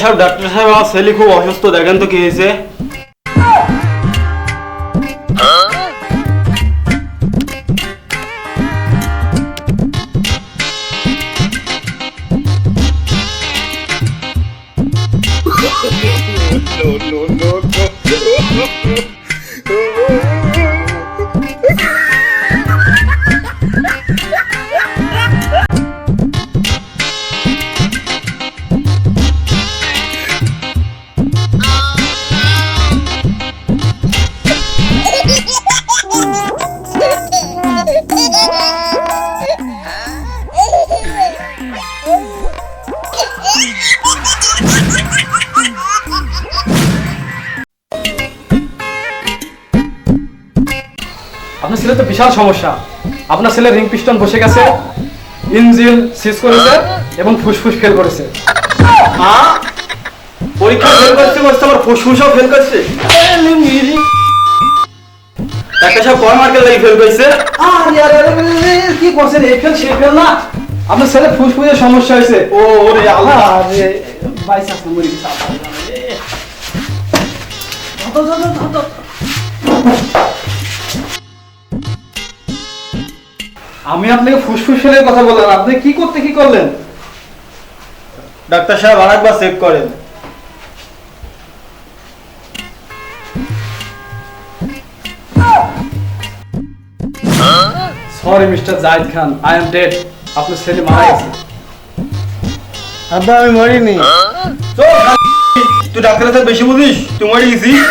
সাহেব, ডাক্তার সাহেব, আমার ছেলে খুব অসুস্থ, দেখেন তো কি হয়েছে। আপনার ছেলে তো বিশাল সমস্যা। আপনার ছেলে রিং পিস্টন বসে গেছে, ইঞ্জিন সিজ করেছে এবং ফুসফুস ফেল করেছে। হ্যাঁ, পরীক্ষা ফেল করতে করতে আমার ফুসফুসও ফেল করছে। ডাক্তার সাহেব, কয় মার্কের লাগি ফেল করছে? কি করছেন? এই ফেল সেই ফেল না, আপনার ছেলে ফুসফুসের সমস্যা হয়েছে। ও ওরে আল্লাহ, আমি আপনাকে ফুসফুস ফেলের কথা বললাম, আপনি কি করতে কি করলেন? ডাক্তার সাহেব আরেকবার চেক করেন। Sorry mister Zahid Khan, I am dead. আপনার ছেলে মারা গেছে। আব্বা আমি মরিনি। তুই ডাক্তারের সাথে বেশি বুঝিস, তুই মরে গেছিস।